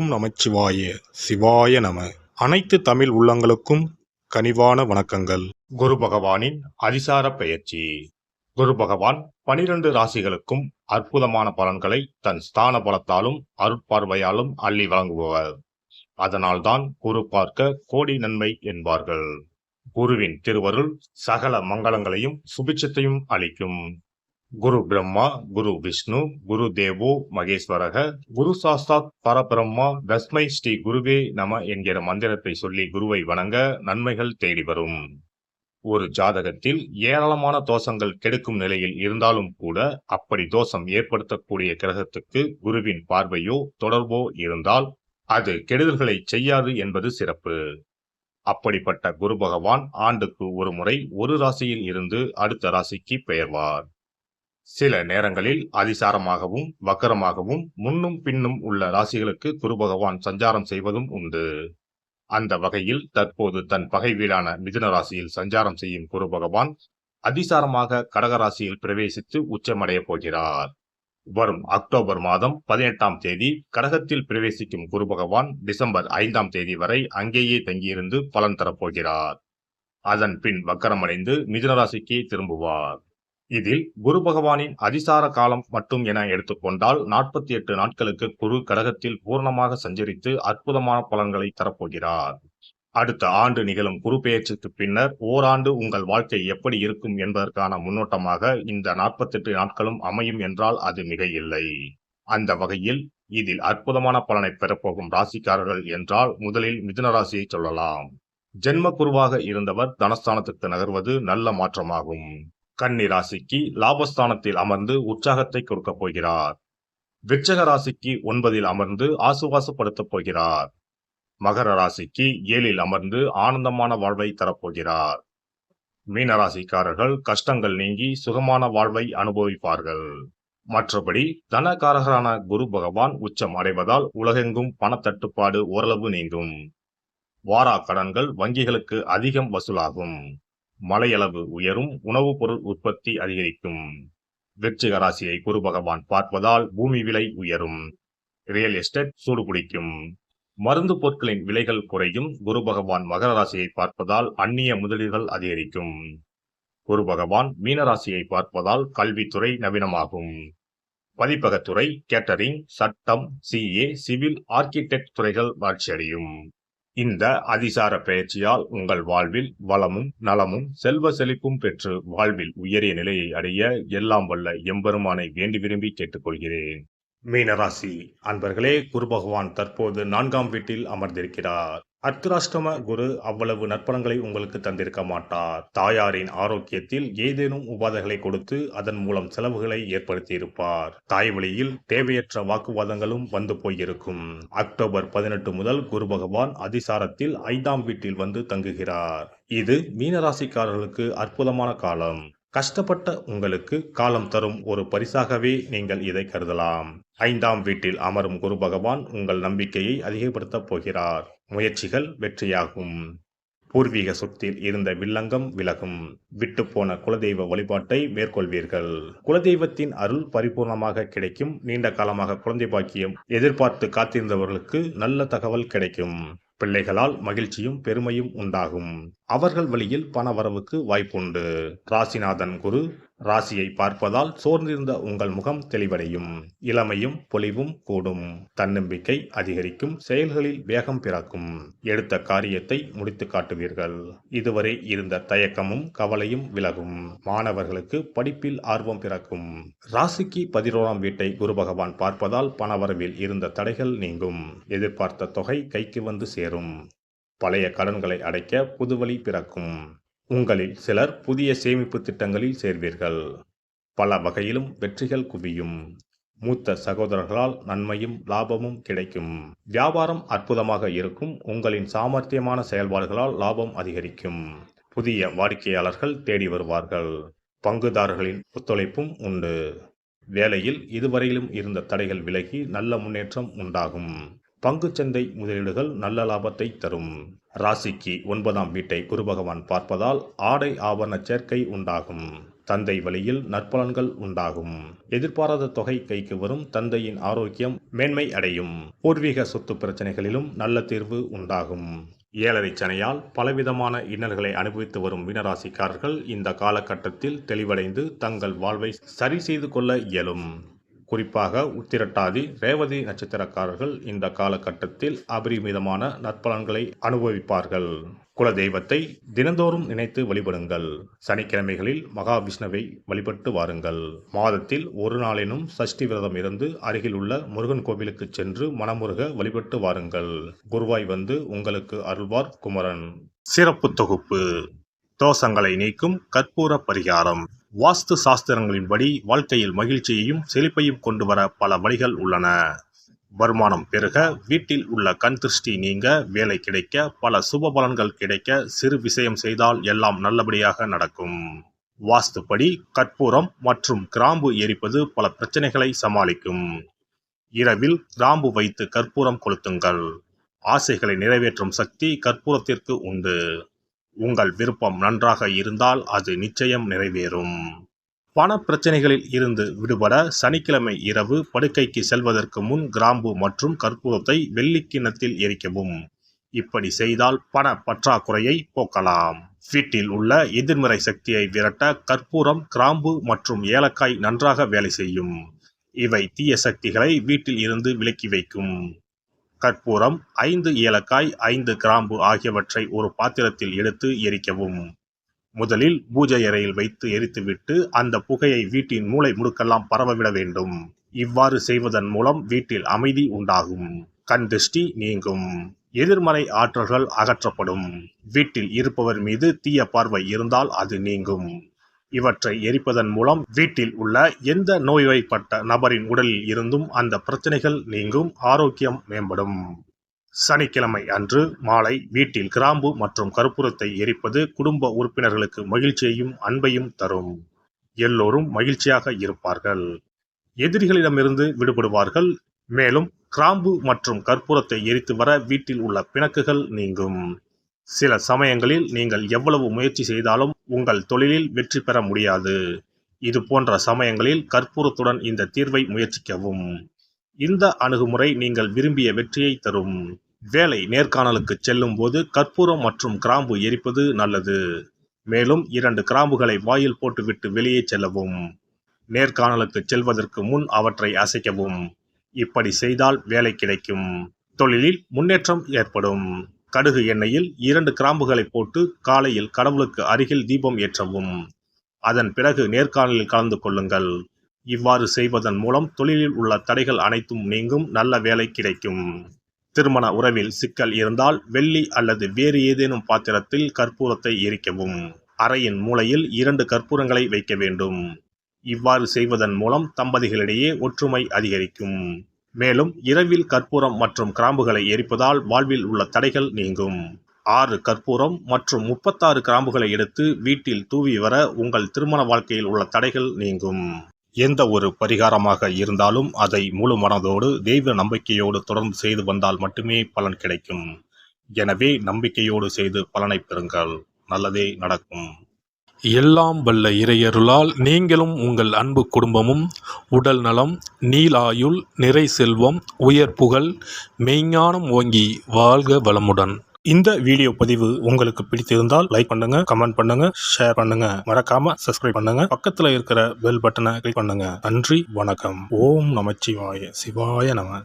ஓம் நமச்சிவாய சிவாய நம. அனைத்து தமிழ் உள்ளங்களுக்கும் கனிவான வணக்கங்கள். குரு பகவானின் அதிசார பெயர்ச்சி. குரு பகவான் 12 ராசிகளுக்கும் அற்புதமான பலன்களை தன் ஸ்தான பலத்தாலும் அருட்பார்வையாலும் அள்ளி வழங்குபவர். அதனால்தான் குரு பார்க்க கோடி நன்மை என்பார்கள். குருவின் திருவருள் சகல மங்களங்களையும் சுபிட்சத்தையும் அளிக்கும். குரு பிரம்மா, குரு விஷ்ணு, குரு தேவோ மகேஸ்வரக, குரு சாஸ்தாத் பரபிரம்மா, தஸ்மை ஸ்ரீ குருவே நம என்கிற மந்திரத்தை சொல்லி குருவை வணங்க நன்மைகள் தேடி வரும். ஒரு ஜாதகத்தில் ஏராளமான தோஷங்கள் கெடுக்கும் நிலையில் இருந்தாலும் கூட அப்படி தோஷம் ஏற்படுத்தக்கூடிய கிரகத்துக்கு குருவின் பார்வையோ தொடர்போ இருந்தால் அது கெடுதல்களை செய்யாது என்பது சிறப்பு. அப்படிப்பட்ட குரு பகவான் ஆண்டுக்கு ஒரு முறை ஒரு ராசியில் இருந்து அடுத்த ராசிக்கு பெயர்வார். சில நேரங்களில் அதிசாரமாகவும் வக்கரமாகவும் முன்னும் பின்னும் உள்ள ராசிகளுக்கு குரு பகவான் சஞ்சாரம் செய்வதும் உண்டு. அந்த வகையில் தற்போது தன் பகை வீடான மிதுன ராசியில் சஞ்சாரம் செய்யும் குரு பகவான் அதிசாரமாக கடகராசியில் பிரவேசித்து உச்சமடைய போகிறார். வரும் அக்டோபர் மாதம் 18ஆம் தேதி கடகத்தில் பிரவேசிக்கும் குரு பகவான் டிசம்பர் 5ஆம் தேதி வரை அங்கேயே தங்கியிருந்து பலன் தரப்போகிறார். அதன் பின் வக்கரமடைந்து மிதுன ராசிக்கு திரும்புவார். இதில் குரு பகவானின் அதிசார காலம் மட்டும் என எடுத்துக்கொண்டால் 48 நாட்களுக்கு குரு கடகத்தில் பூர்ணமாக சஞ்சரித்து அற்புதமான பலன்களை தரப்போகிறார். அடுத்த ஆண்டு நிகழும் குரு பெயர்ச்சிக்கு பின்னர் ஓராண்டு உங்கள் வாழ்க்கை எப்படி இருக்கும் என்பதற்கான முன்னோட்டமாக இந்த 48 நாட்களும் அமையும் என்றால் அது மிக இல்லை. அந்த வகையில் இதில் அற்புதமான பலனை பெறப்போகும் ராசிக்காரர்கள் என்றால் முதலில் மிதுன ராசியை சொல்லலாம். ஜென்ம குருவாக இருந்தவர் தனஸ்தானத்துக்கு நகர்வது நல்ல மாற்றமாகும். கன்னி ராசிக்கு லாபஸ்தானத்தில் அமர்ந்து உற்சாகத்தை கொடுக்க போகிறார். விருச்சக ராசிக்கு 9இல் அமர்ந்து ஆசுவாசப்படுத்தப் போகிறார். மகர ராசிக்கு 7இல் அமர்ந்து ஆனந்தமான வாழ்வை தரப்போகிறார். மீனராசிக்காரர்கள் கஷ்டங்கள் நீங்கி சுகமான வாழ்வை அனுபவிப்பார்கள். மற்றபடி தனகாரகரான குரு பகவான் உச்சம் அடைவதால் உலகெங்கும் பணத்தட்டுப்பாடு ஓரளவு நீங்கும். வாரா கடன்கள் வங்கிகளுக்கு அதிகம் வசூலாகும். மழையளவு உயரும். உணவுப் பொருள் உற்பத்தி அதிகரிக்கும். விருச்சிக ராசியை குரு பகவான் பார்ப்பதால் பூமி விலை உயரும். ரியல் எஸ்டேட் சூடுபிடிக்கும். மருந்து பொருட்களின் விலைகள் குறையும். குரு பகவான் மகர ராசியை பார்ப்பதால் அந்நிய முதலீடுகள் அதிகரிக்கும். குரு பகவான் மீனராசியை பார்ப்பதால் கல்வித்துறை நவீனமாகும். பதிப்பகத்துறை, கேட்டரிங், சட்டம், சிஏ, சிவில், ஆர்கிடெக்ட் துறைகள் வளர்ச்சியடையும். இந்த அதிசார பெயர்ச்சியால் உங்கள் வாழ்வில் வளமும் நலமும் செல்வ செழிப்பும் பெற்று வாழ்வில் உயரிய நிலையை அடைய எல்லாம் வல்ல எம்பெருமானை வேண்டி விரும்பி கேட்டுக்கொள்கிறேன். மீனராசி அன்பர்களே, குரு பகவான் தற்போது 4ஆம் வீட்டில் அமர்ந்திருக்கிறார். அர்த்தராஷ்டம குரு அவ்வளவு நற்பலன்களை உங்களுக்கு தந்திருக்க மாட்டார். தாயாரின் ஆரோக்கியத்தில் ஏதேனும் உபாதைகளை கொடுத்து அதன் மூலம் செலவுகளை ஏற்படுத்தி இருப்பார். தாய் வழியில் தேவையற்ற வாக்குவாதங்களும் வந்து போயிருக்கும். அக்டோபர் 18 முதல் குரு பகவான் அதிசாரத்தில் 5ஆம் வீட்டில் வந்து தங்குகிறார். இது மீனராசிக்காரர்களுக்கு அற்புதமான காலம். கஷ்டப்பட்ட உங்களுக்கு காலம் தரும் ஒரு பரிசாகவே நீங்கள் இதை கருதலாம். 5ஆம் வீட்டில் அமரும் குரு பகவான் உங்கள் நம்பிக்கையை அதிகப்படுத்தப் போகிறார். முயற்சிகள் வெற்றியாகும். பூர்வீக சொத்தில் இருந்த வில்லங்கம் விலகும். விட்டுப்போன குலதெய்வ வழிபாட்டை மேற்கொள்வீர்கள். குலதெய்வத்தின் அருள் பரிபூர்ணமாக கிடைக்கும். நீண்ட காலமாக குழந்தை பாக்கியம் எதிர்பார்த்து காத்திருந்தவர்களுக்கு நல்ல தகவல் கிடைக்கும். பிள்ளைகளால் மகிழ்ச்சியும் பெருமையும் உண்டாகும். அவர்கள் வழியில் பண வரவுக்கு வாய்ப்புண்டு. ராசிநாதன் குரு ராசியை பார்ப்பதால் சோர்ந்திருந்த உங்கள் முகம் தெளிவடையும். இளமையும் பொலிவும் கூடும். தன்னம்பிக்கை அதிகரிக்கும். செயல்களில் வேகம் பிறக்கும். எடுத்த காரியத்தை முடித்து காட்டுவீர்கள். இதுவரை இருந்த தயக்கமும் கவலையும் விலகும். மாணவர்களுக்கு படிப்பில் ஆர்வம் பிறக்கும். ராசிக்கு 11ஆம் வீட்டை குரு பகவான் பார்ப்பதால் பணவரவில் இருந்த தடைகள் நீங்கும். எதிர்பார்த்த தொகை கைக்கு வந்து சேரும். பழைய கடன்களை அடைக்க புதுவழி பிறக்கும். உங்களில் சிலர் புதிய சேமிப்பு திட்டங்களில் சேர்வீர்கள். பல வகையிலும் வெற்றிகள் குவியும். மூத்த சகோதரர்களால் நன்மையும் லாபமும் கிடைக்கும். வியாபாரம் அற்புதமாக இருக்கும். உங்களின் சாமர்த்தியமான செயல்பாடுகளால் லாபம் அதிகரிக்கும். புதிய வாடிக்கையாளர்கள் தேடி வருவார்கள். பங்குதாரர்களின் ஒத்துழைப்பும் உண்டு. வேலையில் இதுவரையிலும் இருந்த தடைகள் விலகி நல்ல முன்னேற்றம் உண்டாகும். பங்குச்சந்தை முதலீடுகள் நல்ல லாபத்தை தரும். ராசிக்கு 9ஆம் வீட்டை குரு பகவான் பார்ப்பதால் ஆடை ஆபரண சேர்க்கை உண்டாகும். தந்தை வழியில் நற்பலன்கள் உண்டாகும். எதிர்பாராத தொகை கைக்கு வரும். தந்தையின் ஆரோக்கியம் மேன்மை அடையும். பூர்வீக சொத்து பிரச்சனைகளிலும் நல்ல தீர்வு உண்டாகும். ஏழரை சனியால் பலவிதமான இன்னல்களை அனுபவித்து வரும் மீனராசிக்காரர்கள் இந்த காலகட்டத்தில் தெளிவடைந்து தங்கள் வாழ்வை சரி செய்து கொள்ள இயலும். குறிப்பாக உத்திரட்டாதி, ரேவதி நட்சத்திரக்காரர்கள் இந்த காலகட்டத்தில் அபரிமிதமான நற்பலன்களை அனுபவிப்பார்கள். குலதெய்வத்தை தினந்தோறும் நினைத்து வழிபடுங்கள். சனிக்கிழமைகளில் மகாவிஷ்ணுவை வழிபட்டு வாருங்கள். மாதத்தில் ஒரு நாளினும் சஷ்டி விரதம் இருந்து அருகில் உள்ள முருகன் கோவிலுக்கு சென்று மனமுருக வழிபட்டு வாருங்கள். குருவாய் வந்து உங்களுக்கு அருள்வார் குமரன். சிறப்பு தொகுப்பு: தோஷங்களை நீக்கும் கற்பூர பரிகாரம். வாஸ்து சாஸ்திரங்களின்படி வாழ்க்கையில் மகிழ்ச்சியையும் செழிப்பையும் கொண்டு வர பல வழிகள் உள்ளன. வருமானம் பெருக, வீட்டில் உள்ள கண் திருஷ்டி நீங்க, வேலை கிடைக்க, பல சுப பலன்கள் கிடைக்க, சிறு விஷயம் செய்தால் எல்லாம் நல்லபடியாக நடக்கும். வாஸ்துப்படி கற்பூரம் மற்றும் கிராம்பு எரிப்பது பல பிரச்சனைகளை சமாளிக்கும். இரவில் கிராம்பு வைத்து கற்பூரம் கொளுத்துங்கள். ஆசைகளை நிறைவேற்றும் சக்தி கற்பூரத்திற்கு உண்டு. உங்கள் விருப்பம் நன்றாக இருந்தால் அது நிச்சயம் நிறைவேறும். பண பிரச்சனைகளில் இருந்து விடுபட சனிக்கிழமை இரவு படுக்கைக்கு செல்வதற்கு முன் கிராம்பு மற்றும் கற்பூரத்தை வெள்ளிக்கிண்ணத்தில் எரிக்கவும். இப்படி செய்தால் பண பற்றாக்குறையை போக்கலாம். வீட்டில் உள்ள எதிர்மறை சக்தியை விரட்ட கற்பூரம், கிராம்பு மற்றும் ஏலக்காய் நன்றாக வேலை செய்யும். இவை தீய சக்திகளை வீட்டில் இருந்து விலக்கி வைக்கும். கற்பூரம், 5 ஏலக்காய், 5 கிராம்பு ஆகியவற்றை ஒரு பாத்திரத்தில் எடுத்து எரிக்கவும். முதலில் பூஜை அறையில் வைத்து எரித்துவிட்டு அந்த புகையை வீட்டின் மூலை முடுக்கெல்லாம் பரவவிட வேண்டும். இவ்வாறு செய்வதன் மூலம் வீட்டில் அமைதி உண்டாகும். கண் திருஷ்டி நீங்கும். எதிர்மறை ஆற்றல்கள் அகற்றப்படும். வீட்டில் இருப்பவர் மீது தீய பார்வை இருந்தால் அது நீங்கும். இவற்றை எரிப்பதன் மூலம் வீட்டில் உள்ள எந்த நோய்வாய்ப்பட்ட நபரின் உடலில் இருந்தும் அந்த பிரச்சனைகள் நீங்கும். ஆரோக்கியம் மேம்படும். சனிக்கிழமை அன்று மாலை வீட்டில் கிராம்பு மற்றும் கற்பூரத்தை எரிப்பது குடும்ப உறுப்பினர்களுக்கு மகிழ்ச்சியையும் அன்பையும் தரும். எல்லோரும் மகிழ்ச்சியாக இருப்பார்கள். எதிரிகளிடமிருந்து விடுபடுவார்கள். மேலும் கிராம்பு மற்றும் கற்பூரத்தை எரித்து வர வீட்டில் உள்ள பிணக்குகள் நீங்கும். சில சமயங்களில் நீங்கள் எவ்வளவு முயற்சி செய்தாலும் உங்கள் தொழிலில் வெற்றி பெற முடியாது. இது போன்ற சமயங்களில் கற்பூரத்துடன் இந்த தீர்வை முயற்சிக்கவும். இந்த அணுகுமுறை நீங்கள் விரும்பிய வெற்றியை தரும். வேலை நேர்காணலுக்கு செல்லும் போது கற்பூரம் மற்றும் கிராம்பு எரிப்பது நல்லது. மேலும் 2 கிராம்புகளை வாயில் போட்டுவிட்டு வெளியே செல்லவும். நேர்காணலுக்கு செல்வதற்கு முன் அவற்றை அசைக்கவும். இப்படி செய்தால் வேலை கிடைக்கும். தொழிலில் முன்னேற்றம் ஏற்படும். கடுகு எண்ணெயில் 2 கிராம்புகளை போட்டு காலையில் கடவுளுக்கு அருகில் தீபம் ஏற்றவும். அதன் பிறகு நேர்காணலில் கலந்து கொள்ளுங்கள். இவ்வாறு செய்வதன் மூலம் தொழிலில் உள்ள தடைகள் அனைத்தும் நீங்கும். நல்ல வேலை கிடைக்கும். திருமண உறவில் சிக்கல் இருந்தால் வெள்ளி அல்லது வேறு ஏதேனும் பாத்திரத்தில் கற்பூரத்தை எரிக்கவும். அறையின் மூலையில் 2 கற்பூரங்களை வைக்க வேண்டும். இவ்வாறு செய்வதன் மூலம் தம்பதிகளிடையே ஒற்றுமை அதிகரிக்கும். மேலும் இரவில் கற்பூரம் மற்றும் கிராம்புகளை எரிப்பதால் வாழ்வில் உள்ள தடைகள் நீங்கும். 6 கற்பூரம் மற்றும் 36 கிராம்புகளை எடுத்து வீட்டில் தூவி வர உங்கள் திருமண வாழ்க்கையில் உள்ள தடைகள் நீங்கும். எந்த ஒரு பரிகாரமாக இருந்தாலும் அதை முழு மனதோடு தெய்வ நம்பிக்கையோடு தொடர்ந்து செய்து வந்தால் மட்டுமே பலன் கிடைக்கும். எனவே நம்பிக்கையோடு செய்து பலனை பெறுங்கள். நல்லதே நடக்கும். எல்லாம் வல்ல இறையருளால் நீங்களும் உங்கள் அன்பு குடும்பமும் உடல் நலம், நீளாயுள், நிறை செல்வம், உயர் புகழ், மெய்ஞானம் ஓங்கி வாழ்க வளமுடன். இந்த வீடியோ பதிவு உங்களுக்கு பிடித்திருந்தால் லைக் பண்ணுங்க, கமெண்ட் பண்ணுங்க, ஷேர் பண்ணுங்க. மறக்காம சப்ஸ்கிரைப் பண்ணுங்க. பக்கத்துல இருக்கிற பெல் பட்டனை கிளிக் பண்ணுங்க. நன்றி, வணக்கம். ஓம் நமச்சிவாய. சிவாய நம.